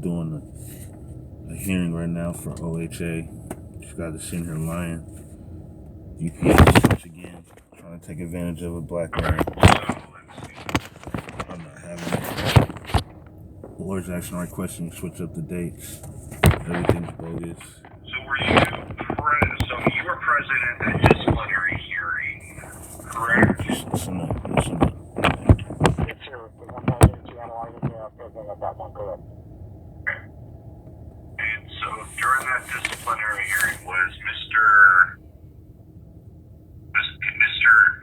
doing a hearing right now for OHA. Just got this in here lying. UPS once again trying to take advantage of a black man. I'm not having it. Lawyer's action requesting switch up the dates. Everything's bogus. So were you were present at that disciplinary hearing, correct? Listen up. Yes, sir. The one that is analyzing present at that one, correct. And so during that disciplinary hearing, was Mr.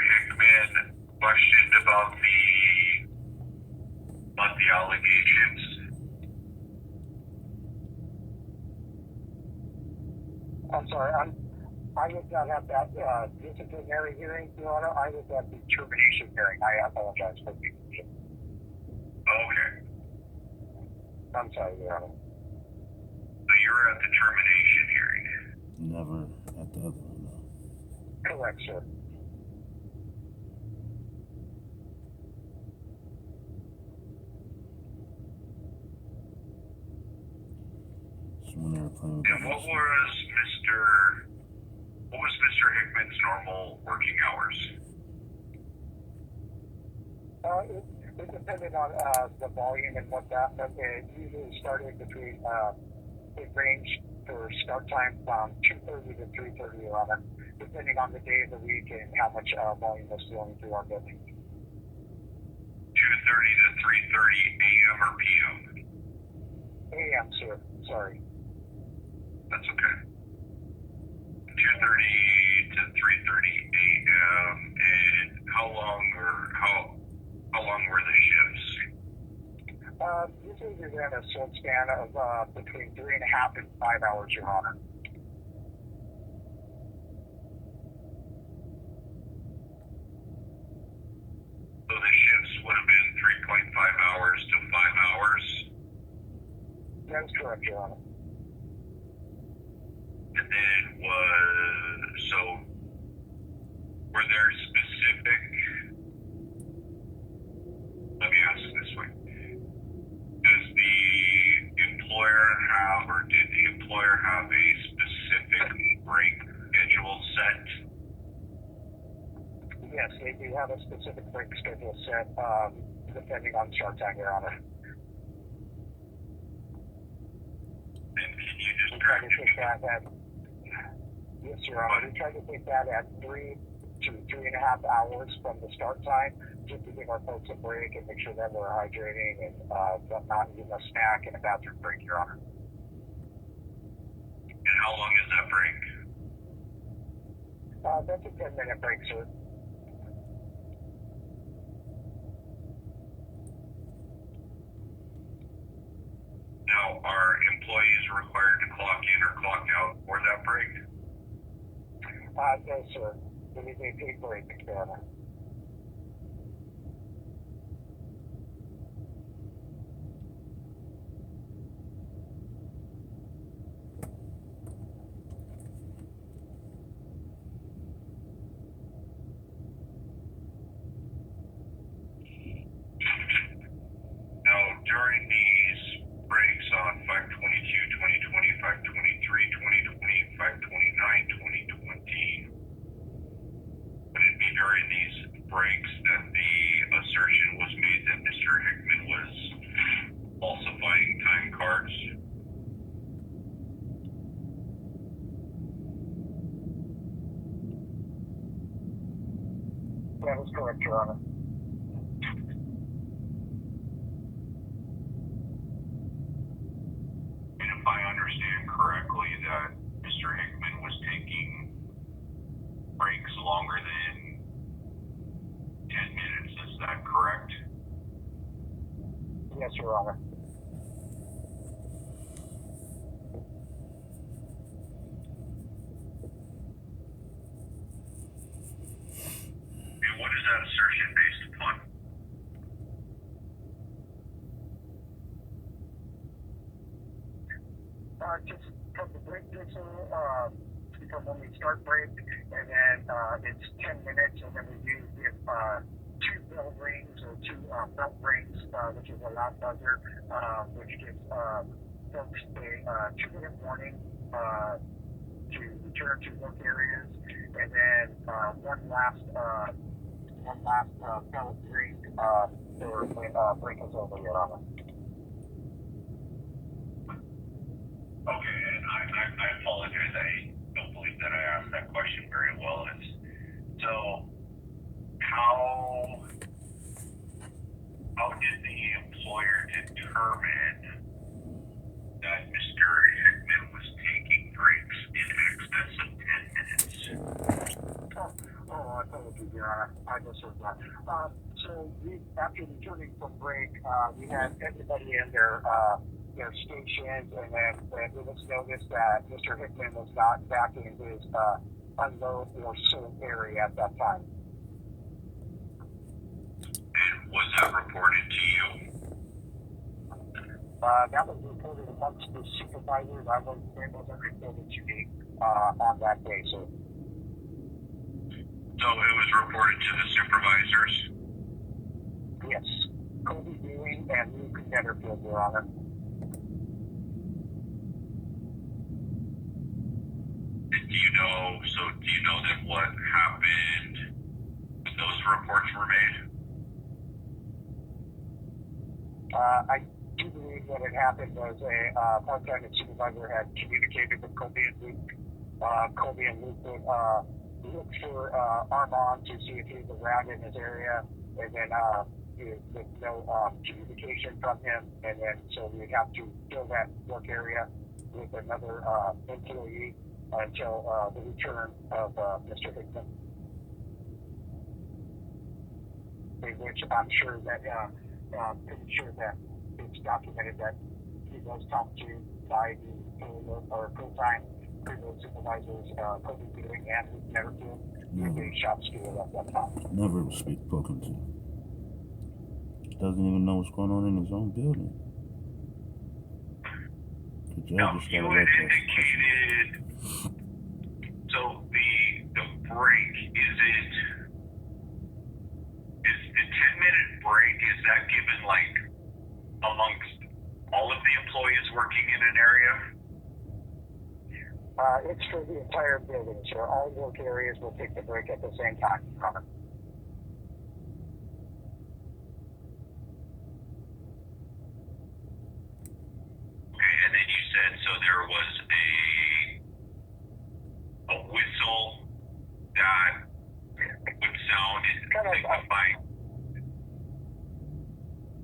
Hickman questioned about the allegations? I'm sorry, I was not at that disciplinary hearing, Your Honor. I was at the termination hearing. I apologize for the confusion. Okay. I'm sorry, Your Honor. So you were at the termination hearing? Never at the other one, no. Correct, sir. Someone there playing with And what was Mr. Hickman's normal working hours? It depended on the volume and whatnot, but it usually started between, it ranged for start time from 2:30 to 3:30, Your Honor, depending on the day of the week and how much volume was flowing through our building. 2:30 to 3:30 a.m. or p.m.? AM, sir. Sorry. That's okay. 2:30 to 3:30 a.m. And how long were the shifts? Usually we ran a short span of between 3.5 and 5 hours, Your Honor. So the shifts would have been 3.5 hours to 5 hours? That's correct, Your Honor. And then were there specific, let me ask this way, did the employer have a specific break schedule set? Yes, they do have a specific break schedule set, depending on start time, Your Honor. And can you just Yes, Your Honor. We try to take that at 3 to 3.5 hours from the start time, just to give our folks a break and make sure that we're hydrating and not eating a snack and a bathroom break, Your Honor. And how long is that break? That's a 10-minute break, sir. Now, are employees required to clock in or clock out for that break? No, sir. It is a paid break, Your Honor. Now, during these breaks on 5/22/2020, 5/23/2020, 5/29/2020, would it be during these breaks that the assertion was made that Mr. Hickman was falsifying time cards? That is correct, Your Honor. And if I understand correctly, that Mr. Hickman was taking breaks longer than 10 minutes, is that correct? Yes, Your Honor. And what is that assertion based upon? Just from the break from when we start break, and then it's 10 minutes, and then we do give 2 bell rings or 2 belt rings, which is a loud buzzer, which gives folks a 2-minute warning to return to work areas, and then one last belt ring for when break is over, Your Honor. Okay, and I apologize. I don't believe that I asked that question very well. So how did the employer determine that Mr. Hickman was taking breaks in excess of 10 minutes? I apologize, Your Honor. I misheard that. So after returning from break, we had everybody in their stations, and then it was noticed that Mr. Hickman was not back in his unload or sort area at that time. And was that reported to you? That was reported amongst the supervisors. It wasn't reported to me on that day, so. So it was reported to the supervisors? Yes. Kobe Ewing and Luke Netterfield, Your Honor. And do you know then what happened when those reports were made? I do believe what had happened was a part-time supervisor had communicated with Kobe and Luke. Kobe and Luke would look for Armand to see if he was around in his area, and then with no communication from him, and then so we'd have to fill that work area with another employee until the return of Mr. Hickman. In which I'm sure that pretty sure that it's documented that he was talked to by the full-time criminal supervisors, Kobe Ewing and Luke Netterfield, with a shop steward at that time. Never spoken to. Doesn't even know what's going on in his own building. The judge Now, just you gotta had let that. indicated, so the break, is the 10-minute break, is that given like amongst all of the employees working in an area? It's for the entire building, so all work areas will take the break at the same time. Okay, and then you said, so there was a whistle that would sound and signify.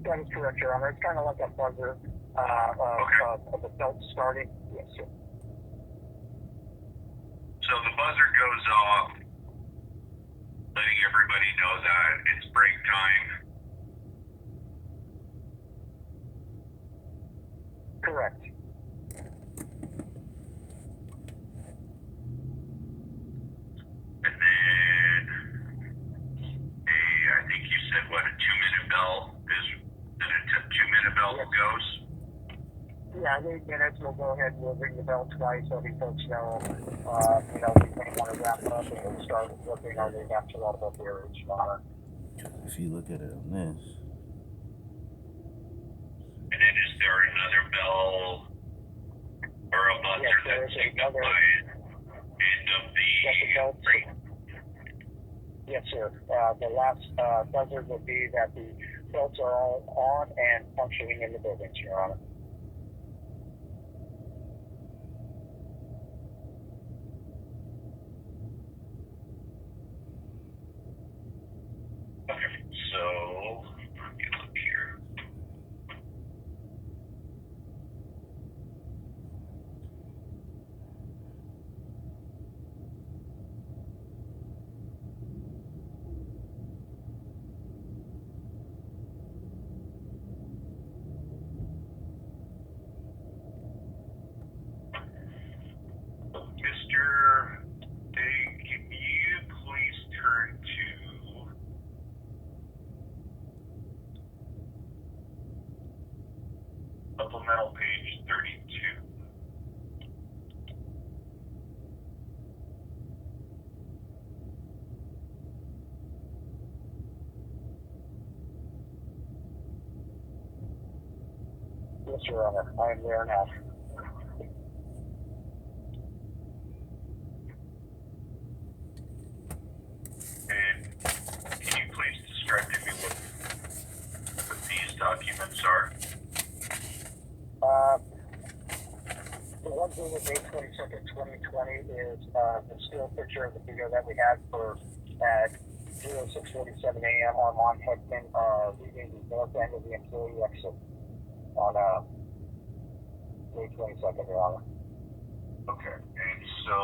That is correct, Your Honor. It's kind of like a buzzer of the belt starting. Yes, sir. So the buzzer goes off, letting everybody know that it's break time. Correct. And then I think you said what, a 2-minute bell then a 2-minute bell goes? Yeah, in 8 minutes we'll go ahead and we'll ring the bell twice, letting folks know, we may want to wrap up and we'll start looking on the after all of the areas, Your Honor. If you look at it on this. And then is there another bell or a buzzer that signifies end of the break? Yes, sir. The last buzzer would be that the belts are all on and functioning in the buildings, Your Honor. Okay, so let me look here. Mr. Day, can you please turn to Supplemental page 32? Yes, Your Honor. I am there now. And can you please describe to me what these documents are? The one dated May 22nd, 2020 is the still picture of the video that we had for at 06:47 a.m. Armand Heckman leaving the north end of the employee exit on May 22nd, Your Honor. Okay, and so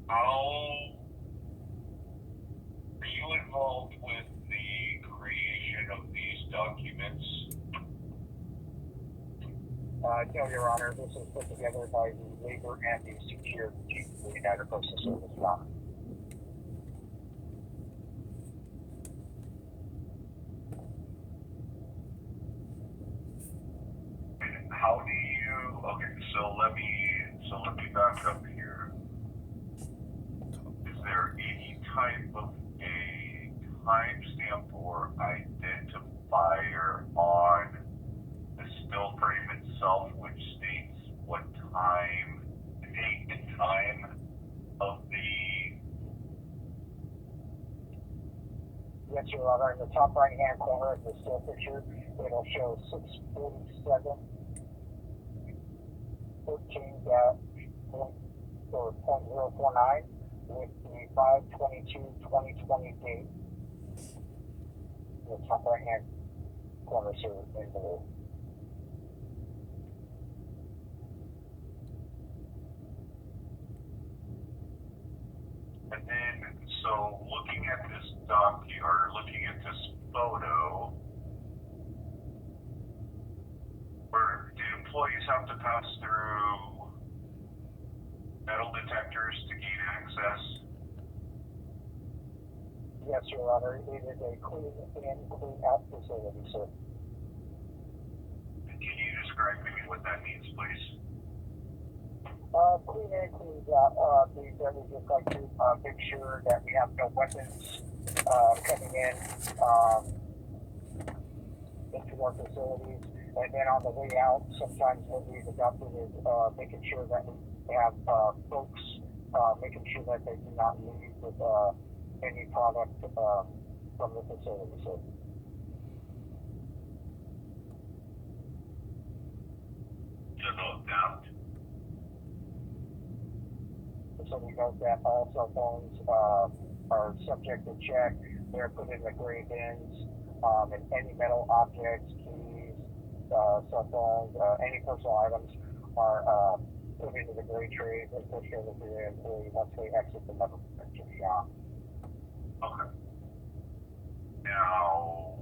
how are you involved with the creation of these documents? No, Your Honor. This is put together by the labor and the security team for the United Postal Service, Your Honor. And how do you? Okay, so let me back up here. Is there any type of a timestamp or identifier on the still frame itself, which states what time, date, and time of the? Yes, Your Honor. In the top right-hand corner of the still picture, it'll show 6:47, 13.049 with the 5/22/2020 date. In the top right-hand corner, sir, in blue. And then, so looking at this looking at this photo, where do employees have to pass through metal detectors to gain access? Yes, Your Honor. It is a clean in, clean out facility, sir. Can you describe to me what that means, please? Clean in, clean out. Means that we just like to make sure that we have no weapons coming in into our facilities. And then on the way out, sometimes what we've adopted is making sure that we have folks making sure that they do not leave with any product from the facility. So, No doubt. so we note that all cell phones are subject to check. They're put in the gray bins, and any metal objects, keys, cell phones, any personal items are put into the gray trays and pushed over to the employee once they exit the metal detector shop. Okay. Now,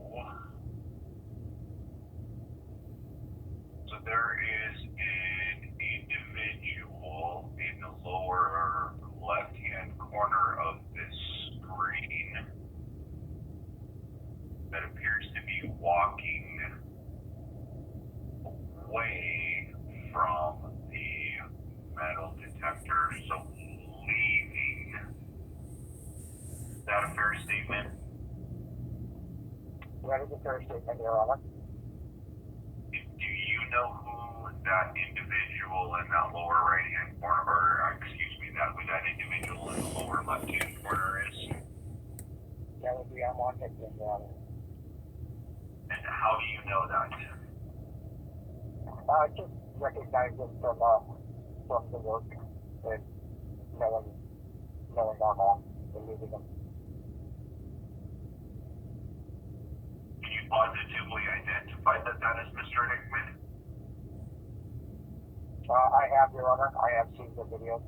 so there is an individual in the lower left-hand corner of this screen that appears to be walking away from the metal detector, so leaving. Is that a fair statement? That is a fair statement, Your Honor. Do you know who that individual in that lower right-hand corner, or excuse me, who that individual in the lower left-hand corner is? That would be Armand Heckman, Your Honor. And how do you know that? Just recognize him from the work and knowing Armand and meeting him. Can you positively identify that is Mr. Hickman? I have, Your Honor. I have seen the video.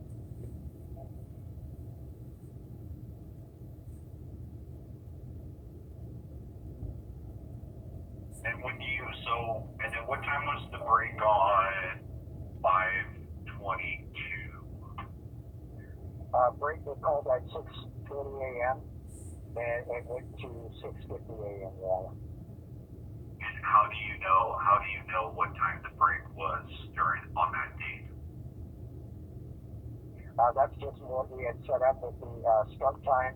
And and then what time was the break on 5/22? Break was called at 6:40 a.m. and it went to 6:50 a.m. Your Honor. And how do you know what time the break was on that date? That's just what we had set up with the start time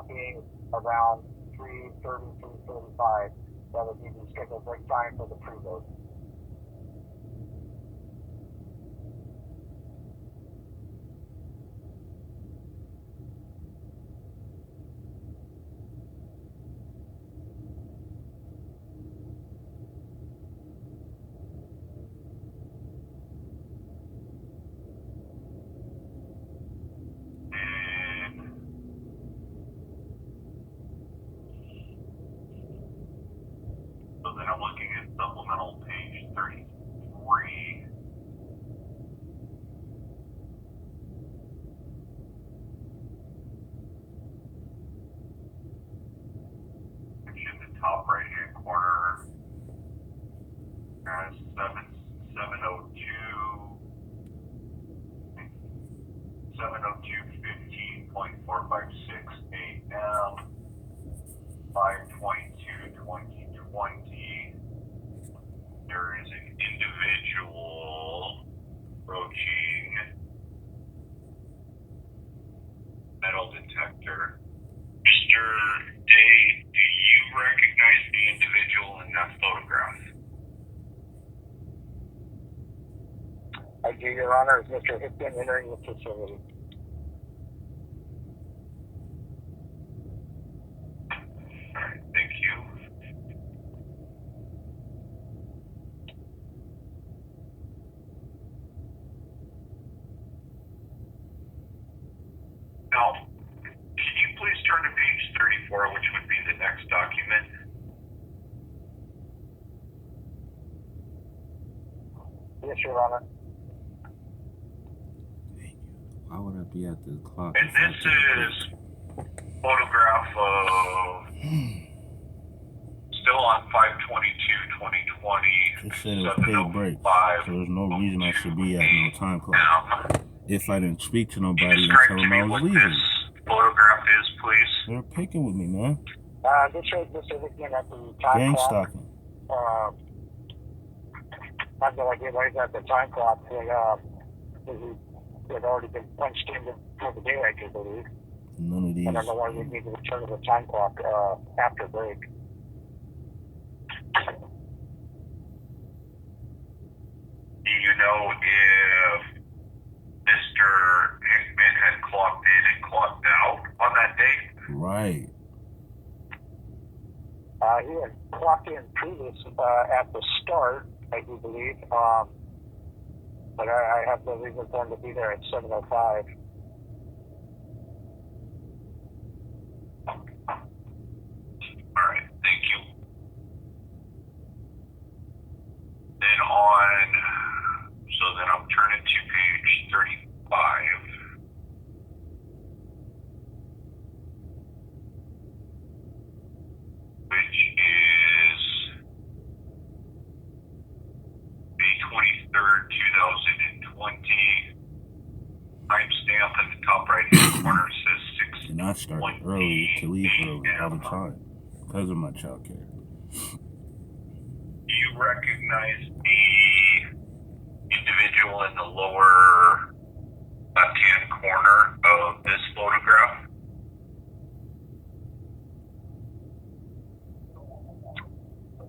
being around 3:30, 3:35. That would be the scheduled break time for the preload. So then I'm looking at supplemental page 33. In the top right hand corner, there's 702.456 AM, 5/22/2020. There is an individual approaching metal detector. Mr. Day, do you recognize the individual in that photograph? I do, Your Honor, is Mr. Hickman entering the facility. Alright, thank you. Now, can you please turn to page 34, which would be the next document? Yes, Your Honor. Why would I be at the clock? And this is photograph of still on 5/22/2020. Just said it was paid break, so there's no reason I should be at no time clock. If I didn't speak to nobody and tell them I was leaving. This photograph is, please. They're picking with me, man. This shows Mr. Hickman at the time Gang clock. stalking. I have no idea why he's at the time clock. He had already been punched in for the day, I do believe. None of these. I don't know why we need to return to the time clock after break. Do you know if Mr. Hickman had clocked in and clocked out on that date? Right. He had clocked in previous at the start, I do believe. But I have no reason for him to be there at 7:05. Alright, thank you. Then I'm turning to page 35. Which is May 23rd, 2020. Timestamp in the top right hand corner says 6. And I started early to leave early all the time because of my child care. Do you recognize the individual in the lower left-hand corner of this photograph?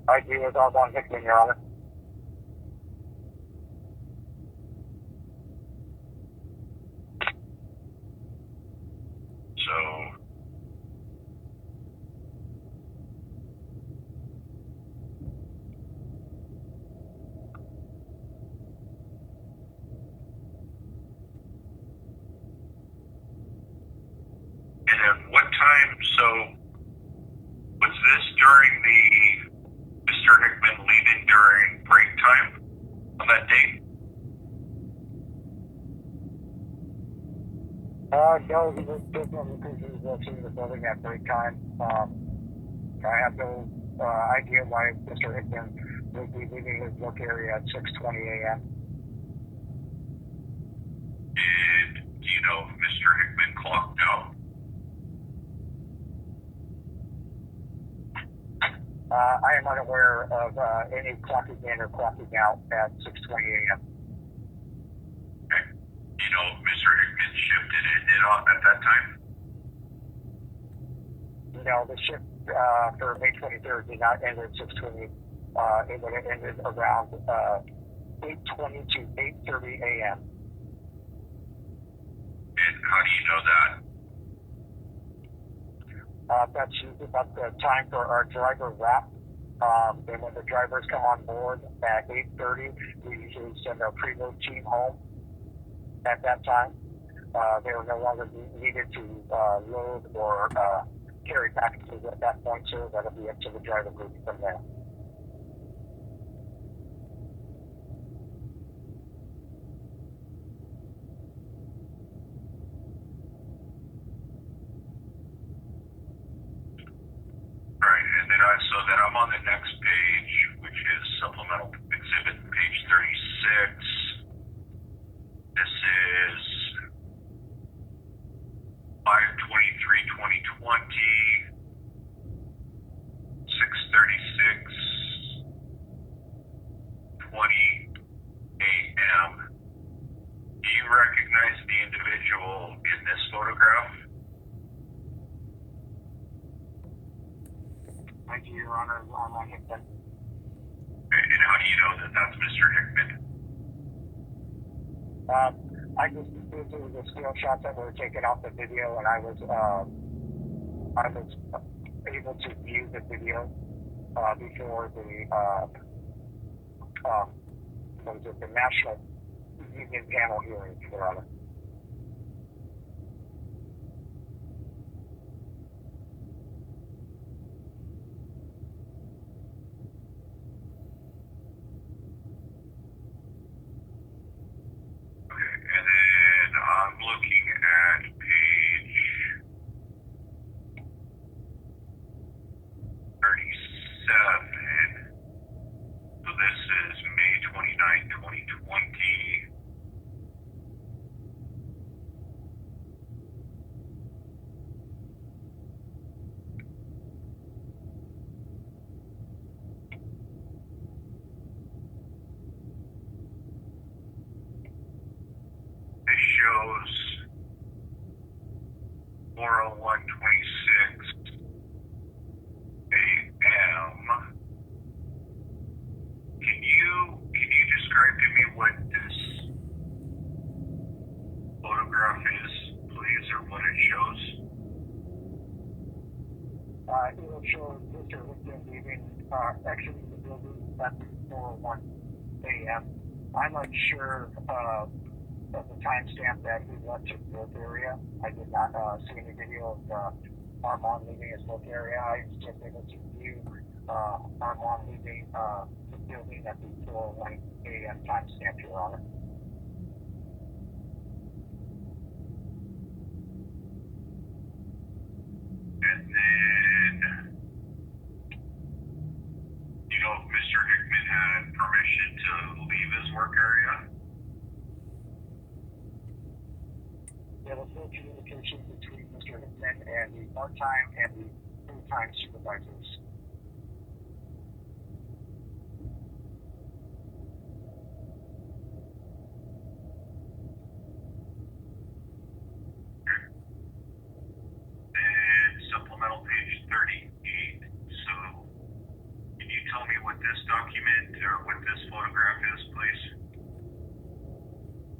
I do with Armand Hickman, Your Honor. So, and at what time, so, was this during Mr. Hickman leaving during break time on that date? No, he was definitely because he was in the building at break time. I have no idea why Mr. Hickman would be leaving his work area at 6:20 a.m. Do you know if Mr. Hickman clocked out? I am unaware of any clocking in or clocking out at 6:20 a.m. Okay. Do you know if Mr. Mr. Hickman's shift had ended on at that time? No, the shift for May 23rd did not end at 6:20. It would have ended around 8:20 to 8:30 a.m. And how do you know that? That's usually about the time for our driver wrap. And when the drivers come on board at 8:30, we usually send our preload team home at that time. They were no longer needed to load or carry packages at that point, so that'll be up to the driver group from there. Right, and then so then I'm on the next page, which is supplemental exhibit page 36. This is 5/23/2020, 6:36:20 a.m. Do you recognize the individual in this photograph? Thank you, Your Honor. I'm Hickman. And how do you know that that's Mr. Hickman? I just did the screenshots that were taken off the video, and I was able to view the video before the the National Union Panel hearing, Your Honor. And then I'm looking at page 37. So this is May 29, 2020. This shows 4:01:26 a.m. Can you describe to me what this photograph is, please, or what it shows? It will show Mr. Hickman leaving, exiting the building at 4:01 a.m. I'm unsure of the timestamp that he left his work area. I did not see any video of Armand leaving his work area. I was just able to view Armand leaving the building at the 4:01 a.m. timestamp, Your Honor. And then, you know if Mr. Hickman had permission to leave his work area? There was no communication between Mr. Hickman and the part-time and the full-time supervisors. And supplemental page 38. So, can you tell me what this document or what this photograph is, please?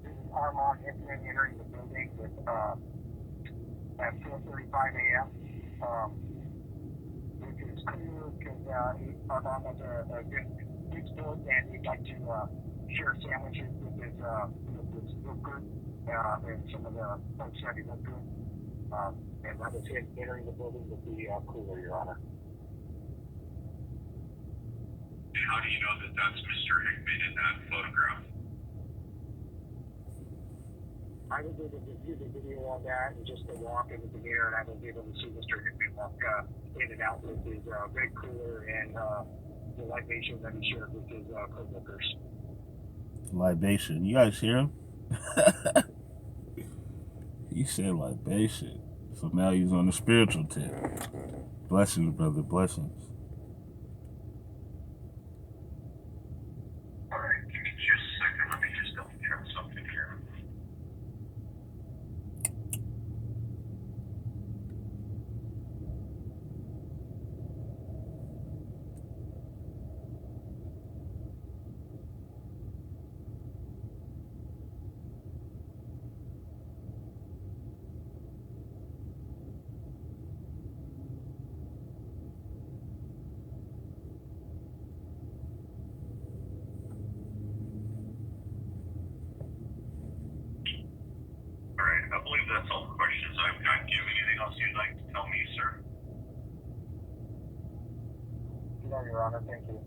This is Armand Hickman entering the building with at 4:35 a.m. Which is clear because Armand has a good sport and he'd like to share sandwiches with his work group and some of the folks that he worked with. And that was him entering the building with the cooler, Your Honor. How do you know that that's Mr. Hickman in that photograph? I was able to view the video on that and just the walk into the mirror, and I was able to see Mr. Hickman walk in and out with his red cooler and the libation that he shared with his co-workers. Libation. You guys hear him? He said libation. So now he's on the spiritual tip. Blessings, brother. Blessings. Alright, give me just a second. Let me just double check something here. No, Your Honor. Thank you.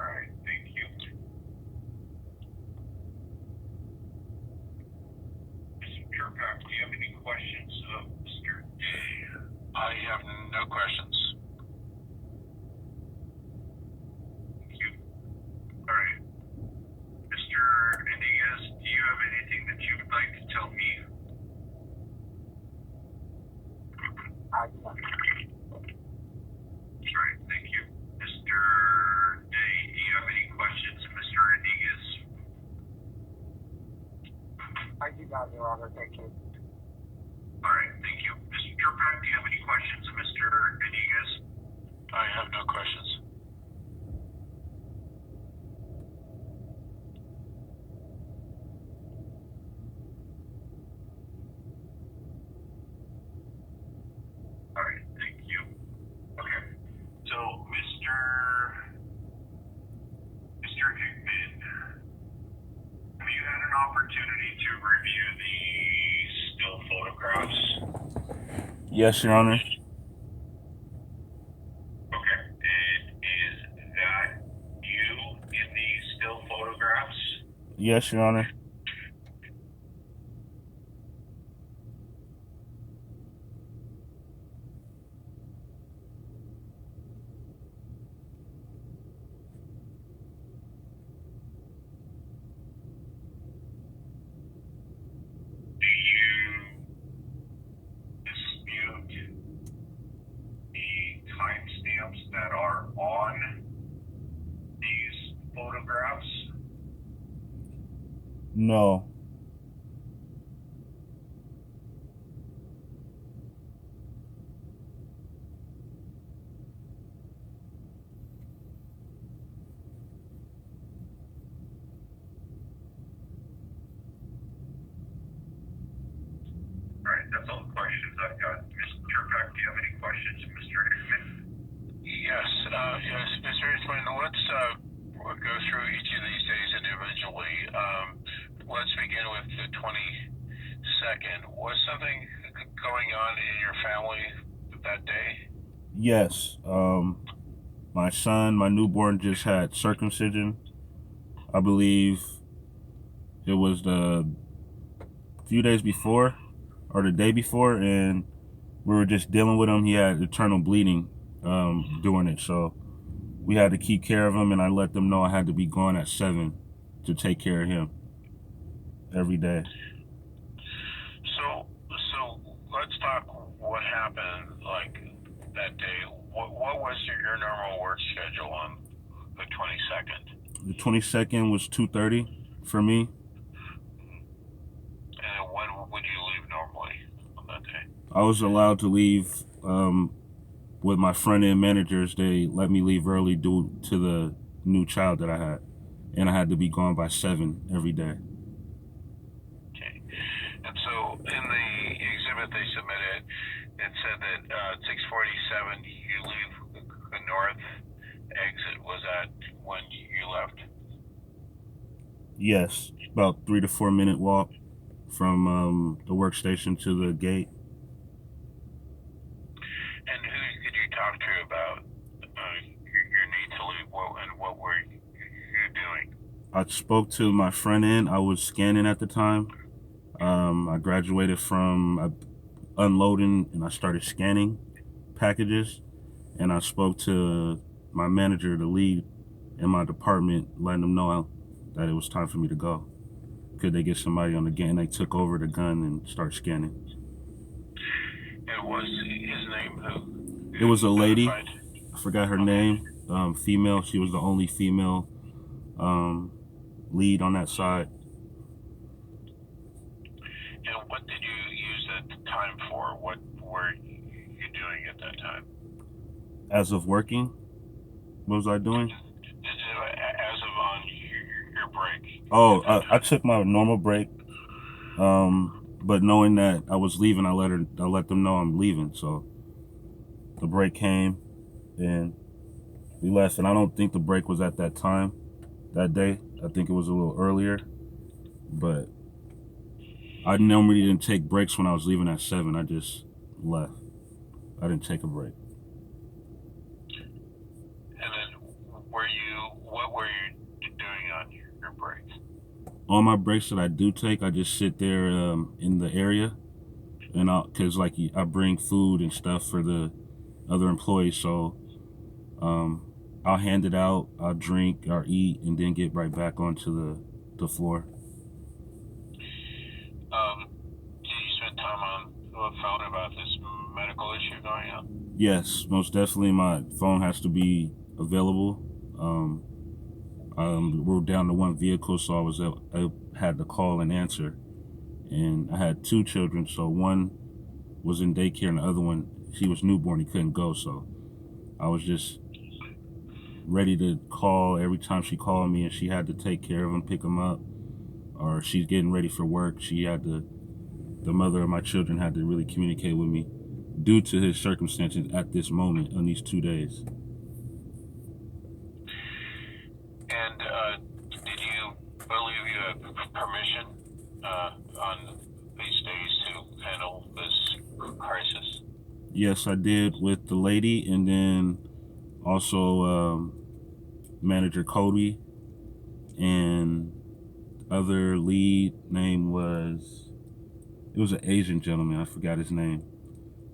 All right, thank you. Mr. Turcock, do you have any questions of Mr. Day? I have no questions. Thank you. All right. Mr. Iniguez, do you have anything that you would like to tell me? I do not. All right, thank you. Mr. Day, do you have any questions of Mr. Iniguez? I do not, Your Honor. Thank you. All right, thank you. Mr. Turcock, do you have any questions of Mr. Iniguez? I have no questions. All right, thank you. Okay, so Mr. Hickman, have you had an opportunity to review the still photographs? Yes, Your Honor. Okay, and is that you in the still photographs? Yes, Your Honor. Do you dispute the timestamps that are on these photographs? No. All right, that's all the questions I've got. Mr. Turcock, do you have any questions, Mr. Hickman? Yes, Mr. Hickman, let's go through each of these days individually. Let's begin with the 22nd. Was something going on in your family that day? Yes. My son, my newborn, just had circumcision. I believe it was the few days before or the day before, and we were just dealing with him. He had internal bleeding during it, so we had to keep care of him, and I let them know I had to be gone at 7 to take care of him every day. So let's talk what happened like that day. What was your normal work schedule on the 22nd? The 22nd was 2:30 for me. And when would you leave normally on that day? I was allowed to leave with my front-end managers. They let me leave early due to the new child that I had, and I had to be gone by 7 every day. Okay. And so in the exhibit they submitted, it said that 6:47 you leave the north exit. Was that when you left? Yes, about 3 to 4 minute walk from the workstation to the gate. And who did you talk to about your need to leave? What were you doing? I spoke to my front end. I was scanning at the time. I graduated from unloading and I started scanning packages, and I spoke to my manager, the lead in my department, letting them know that it was time for me to go. Could they get somebody on the gate? And they took over the gun and started scanning. It was his name who? It was a lady. Notified? I forgot her name. Female. She was the only female lead on that side. And what did you use that time for? What were you doing at that time? As of working, what was I doing? As of on your break. Oh, I took my normal break. But knowing that I was leaving, I let them know I'm leaving. So the break came and we left. And I don't think the break was at that time that day. I think it was a little earlier. But I normally didn't take breaks when I was leaving at 7. I just left. I didn't take a break. And then, what were you doing on your breaks? On my breaks that I do take, I just sit there in the area, and cause like I bring food and stuff for the other employees, so I'll hand it out, I'll drink, I'll eat, and then get right back onto the floor. Did you spend time on the phone about this medical issue going on? Yes, most definitely. My phone has to be available. We're down to one vehicle, so I had to call and answer. And I had two children, so one was in daycare and the other one, he was newborn, he couldn't go. So I was just ready to call every time she called me, and she had to take care of him, pick him up, or she's getting ready for work. The mother of my children had to really communicate with me due to his circumstances at this moment on these 2 days. And did you believe you had permission on these days to handle this crisis? Yes, I did with the lady, and then also manager Cody, and other lead name was an Asian gentleman, I forgot his name,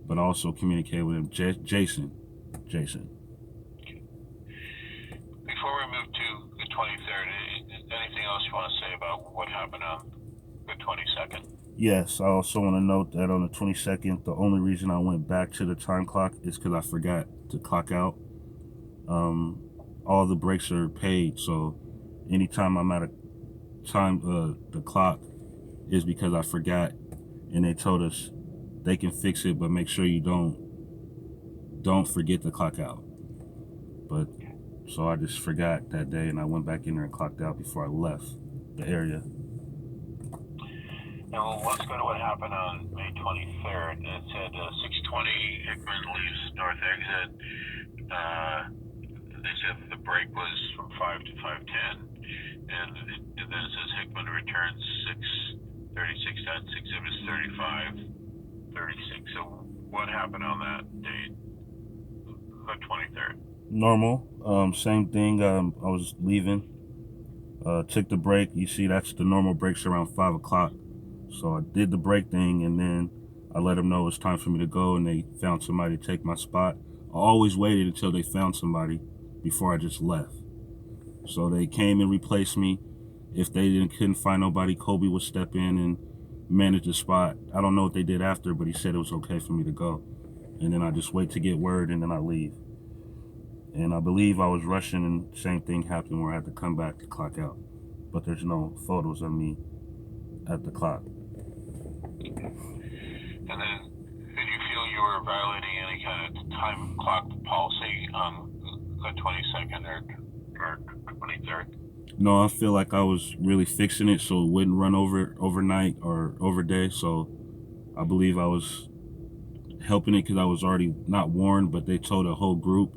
but also communicated with him, Jason. Before we move to the 23rd, anything else you want to say about what happened on the 22nd? Yes, I also want to note that on the 22nd, the only reason I went back to the time clock is because I forgot to clock out. All the breaks are paid, so anytime I'm at a time, the clock is because I forgot, and they told us they can fix it, but make sure you don't forget to clock out. But so I just forgot that day, and I went back in there and clocked out before I left the area. Now, let's go to what happened on May 23rd. It said 6:20 Hickman leaves north exit. They said the break was from 5 to 5:10, and then it says Hickman returns 6:36 at 6 exhibits 35:36. So what happened on that date, the 23rd? Normal, same thing. I was leaving, took the break. You see, that's the normal breaks around 5 o'clock. So I did the break thing, and then I let them know it's time for me to go, and they found somebody to take my spot. I always waited until they found somebody before I just left. So they came and replaced me. If they couldn't find nobody, Kobe would step in and manage the spot. I don't know what they did after, but he said it was okay for me to go. And then I just wait to get word, and then I leave. And I believe I was rushing, and same thing happened where I had to come back to clock out. But there's no photos of me at the clock. And then, did you feel you were violating any kind of time clock policy on the 22nd or 23rd? No, I feel like I was really fixing it so it wouldn't run overnight or overday. So I believe I was helping it because I was already not warned, but they told a whole group,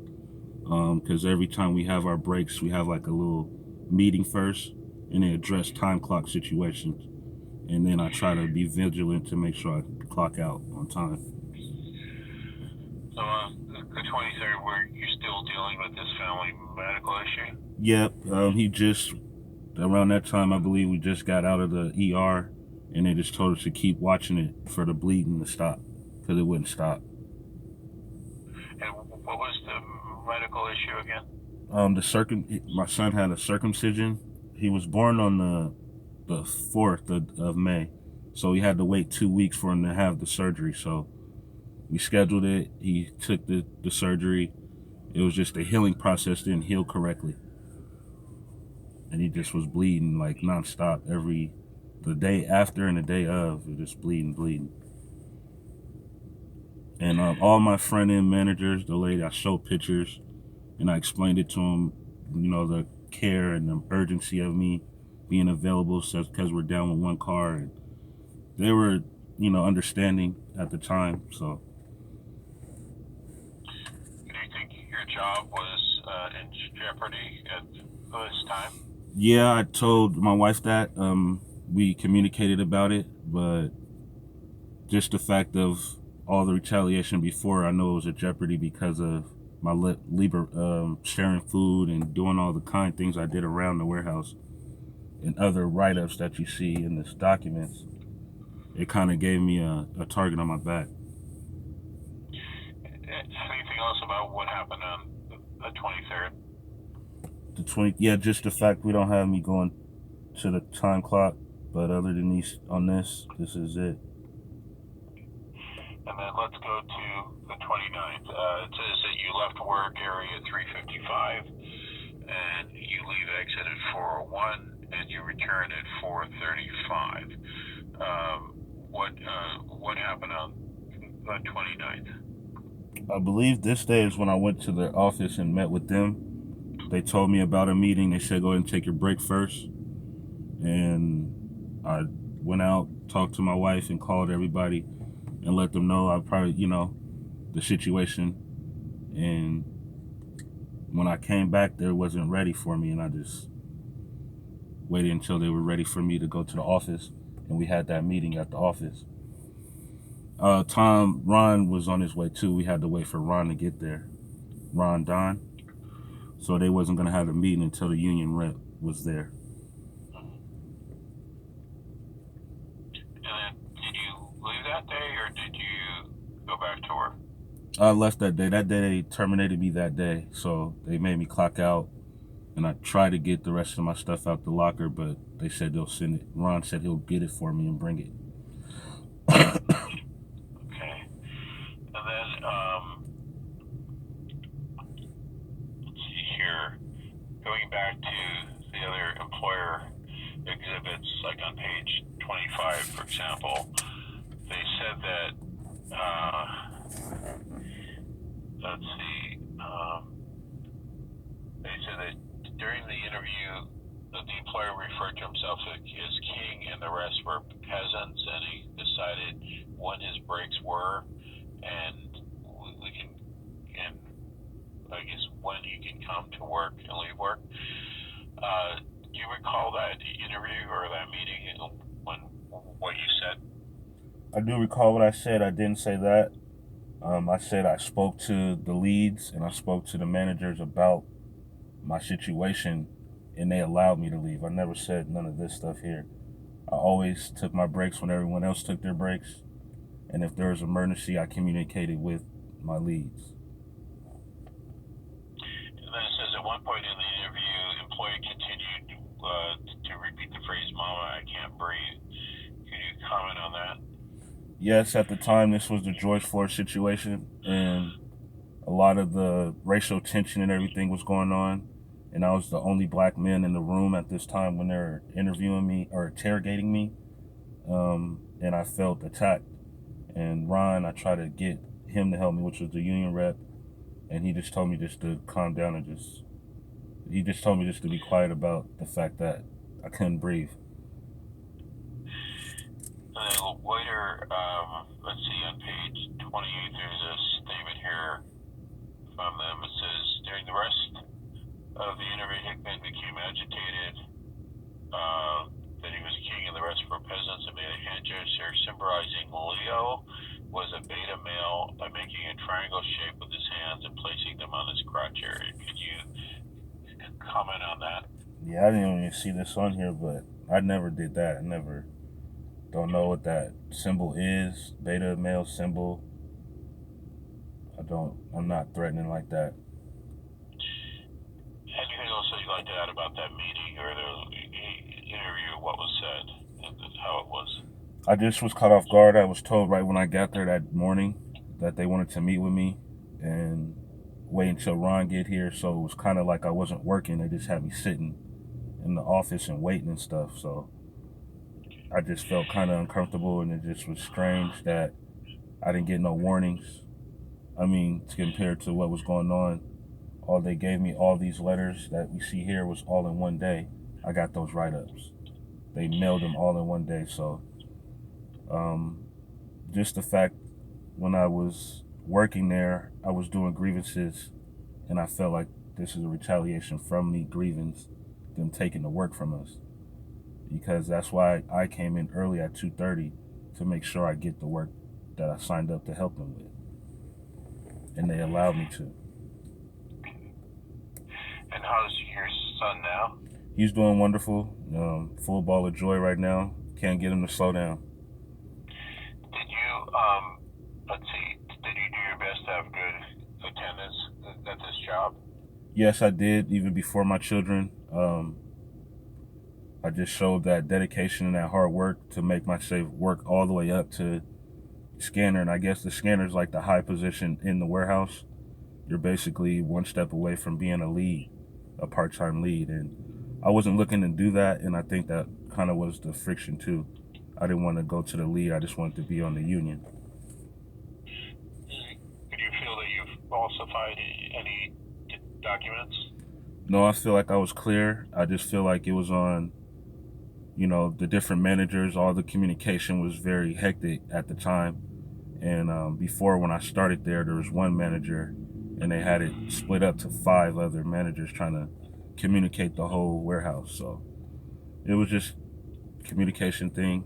because every time we have our breaks, we have like a little meeting first, and they address time clock situations. And then I try to be vigilant to make sure I clock out on time. So the 23rd, were you still dealing with this family medical issue? Yep, he just, around that time, I believe we just got out of the ER, and they just told us to keep watching it for the bleeding to stop, because it wouldn't stop. And what was the medical issue again? My son had a circumcision. He was born on the 4th of May, so he had to wait 2 weeks for him to have the surgery. So we scheduled it. He took the surgery. It was just the healing process didn't heal correctly, and he just was bleeding like nonstop the day after and the day of. It was just bleeding. And all my front end managers, the lady, I showed pictures, and I explained it to them, the care and the urgency of me being available, because we're down with one car, and they were, understanding at the time. So. Do you think your job was in jeopardy at this time? Yeah, I told my wife that. We communicated about it, but just the fact of all the retaliation before, I know it was a jeopardy because of my sharing food and doing all the kind things I did around the warehouse and other write-ups that you see in this documents. It kind of gave me a target on my back. Anything else about what happened on the 23rd? Yeah, just the fact we don't have me going to the time clock, but other than this is it. And then let's go to the 29th. It says that you left work area 3:55, and you leave exit at 4:01, and you return at 4:35. What happened on the 29th? I believe this day is when I went to their office and met with them. They told me about a meeting. They said, go ahead and take your break first. And I went out, talked to my wife, and called everybody and let them know I probably, the situation. And when I came back, they wasn't ready for me. And I just waited until they were ready for me to go to the office. And we had that meeting at the office. Ron was on his way too. We had to wait for Ron to get there. Ron Don. So they wasn't going to have a meeting until the union rep was there. And then did you leave that day, or did you go back to work? I left that day. That day they terminated me that day. So they made me clock out. And I tried to get the rest of my stuff out the locker, but they said they'll send it. Ron said he'll get it for me and bring it. Okay. And then, let's see here. Going back to the other employer exhibits, like on page 25, for example, they said that, let's see, they said that during the interview, the employer referred to himself as king and the rest were peasants, and he decided when his breaks were, and we can, and I guess when he can come to work and leave work. Do you recall that interview or that meeting and what you said? I do recall what I said. I didn't say that. I said I spoke to the leads and I spoke to the managers about my situation, and they allowed me to leave. I never said none of this stuff here. I always took my breaks when everyone else took their breaks, and if there was an emergency, I communicated with my leads. And then it says at one point in the interview, employee continued to repeat the phrase, "Mama, I can't breathe." Can you comment on that? Yes, at the time, this was the George Floyd situation, and a lot of the racial tension and everything was going on. And I was the only black man in the room at this time when they were interviewing me or interrogating me. And I felt attacked. And Ron, I tried to get him to help me, which was the union rep. And he just told me just to calm down and he just told me just to be quiet about the fact that I couldn't breathe. And then later, let's see, on page 28, there's a statement here from them. It says, during the rest of the interview, Hickman became agitated, that he was king and the rest were peasants, and made a hand gesture symbolizing Leo was a beta male by making a triangle shape with his hands and placing them on his crotch area. Could you comment on that? Yeah, I didn't even see this on here, but I never did that. Don't know what that symbol is, beta male symbol. I'm not threatening like that. Anything else that you'd like to add about that meeting or the interview, what was said and how it was? I just was caught off guard. I was told right when I got there that morning that they wanted to meet with me and wait until Ron get here. So it was kind of like I wasn't working. They just had me sitting in the office and waiting and stuff. So I just felt kind of uncomfortable, and it just was strange that I didn't get no warnings. I mean, compared to what was going on, all they gave me, all these letters that we see here, was all in one day. I got those write-ups. They mailed them all in one day. So just the fact when I was working there, I was doing grievances, and I felt like this is a retaliation from me grieving, them taking the work from us. Because that's why I came in early at 2:30 to make sure I get the work that I signed up to help them with, and they allowed me to. And how's your son now? He's doing wonderful, full ball of joy right now. Can't get him to slow down. Did you, let's see, did you do your best to have good attendance at this job? Yes, I did, even before my children. I just showed that dedication and that hard work to make myself work all the way up to scanner. And I guess the scanner is like the high position in the warehouse. You're basically one step away from being a lead, a part-time lead. And I wasn't looking to do that. And I think that kind of was the friction too. I didn't want to go to the lead. I just wanted to be on the union. Do you feel that you've falsified any documents? No, I feel like I was clear. I just feel like it was on, the different managers. All the communication was very hectic at the time. And before, when I started there was one manager, and they had it split up to 5 other managers trying to communicate the whole warehouse. So it was just communication thing.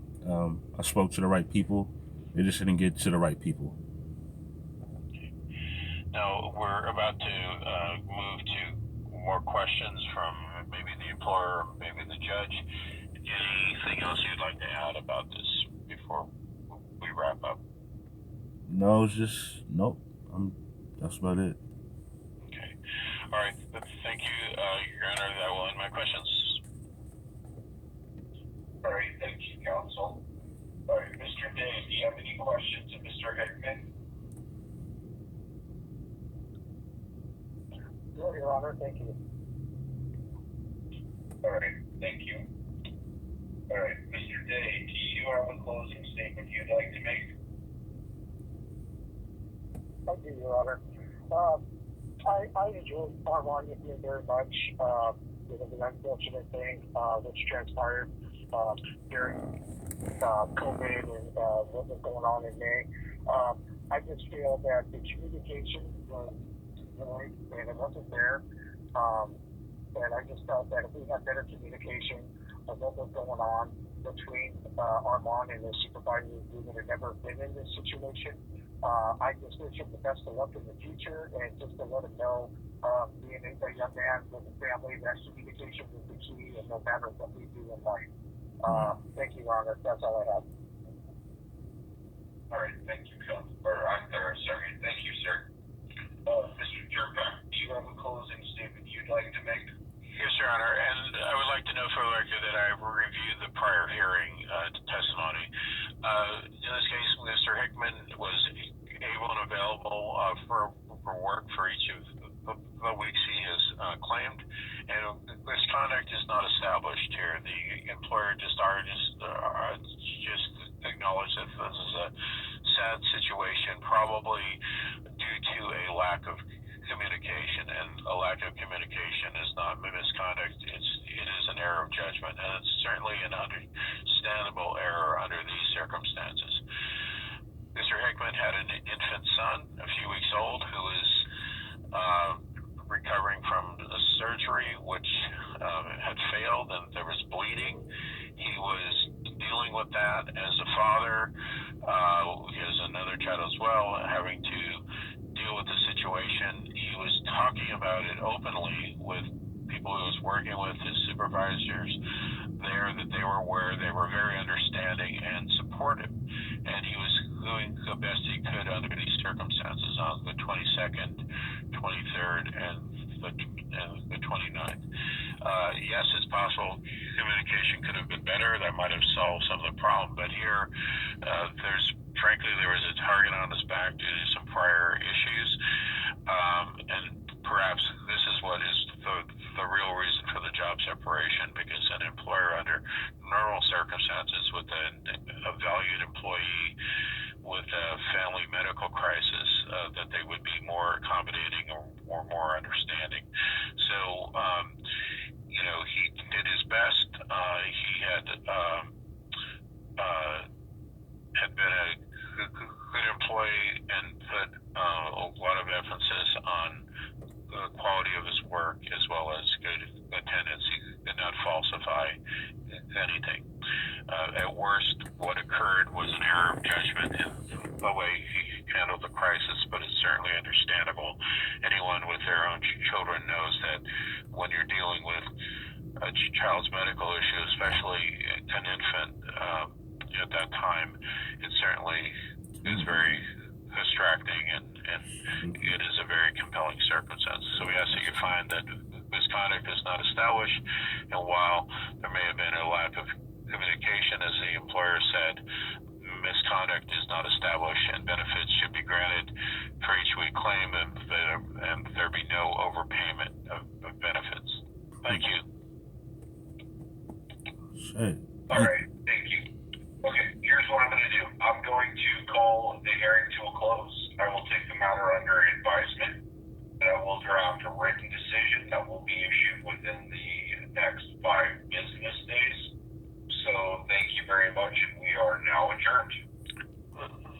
I spoke to the right people. It just didn't get to the right people. Now, we're about to move to more questions from maybe the employer, maybe the judge. Anything else you'd like to add about this before we wrap up? No, it's just, nope. That's about it. Okay. All right. Thank you, Your Honor. That will end my questions. All right, thank you, counsel. All right, Mr. Day, do you have any questions of Mr. Hickman? No, Your Honor, thank you. All right, thank you. All right, Mr. Day, do you have a closing statement you'd like to make? Thank you, Your Honor. I enjoyed Armand with me very much. It was an unfortunate thing which transpired during COVID and what was going on in May. I just feel that the communication was void and it wasn't there. And I just felt that if we had better communication of what was going on between Armand and the supervisor, we would have never been in this situation. I just wish him the best of luck in the future, and just to let him know, being a young man with a family, that communication is the key, and no matter what we do in life. Thank you, Your Honor. That's all I have. All right, thank you, counsel. Sorry, thank you, sir. Mr. Jerkoff, do you have a closing statement you'd like to make? Yes, Your Honor, and I would like to know for the record that I reviewed the prior hearing testimony. In this case, Mr. Hickman was able and available for work for each of the weeks he has claimed, and misconduct is not established here. The employer just acknowledged that this is a sad situation, probably due to a lack of communication, and a lack of communication is not misconduct. It is an error of judgment, and it's certainly an understandable error under these circumstances. Mr. Hickman had an infant son, a few weeks old, who is recovering from a surgery which had failed, and there was bleeding. He was dealing with that as a father. He has another child as well, having to deal with the situation. He was talking about it openly with people he was working with, his supervisors there, that they were aware, they were very understanding and supportive. And he was doing the best he could under these circumstances on the 22nd, 23rd, and the 29th. Yes, it's possible communication could have been better. That might have solved some of the problem. But here, frankly, there was a target on his back due to some prior issues. And perhaps this is what is the real reason for the job separation, because an employer under normal circumstances with a valued employee with a family medical crisis, that they would be more accommodating or more understanding. So, he did his best. He had been a good employee and put a lot of emphasis on the quality of his work as well as good attendance. He did not falsify anything. At worst, what occurred was an error of judgment in the way understandable. Anyone with their own children knows that when you're dealing with a child's medical issue, especially an infant, at that time, it certainly is very distracting and it is a very compelling circumstance. So we ask that you find that misconduct is not established, and while there may have been a lack of communication, as the employer said, misconduct is not established and benefits should be granted for each week claim and there be no overpayment of benefits. Thank you. Shit. All right.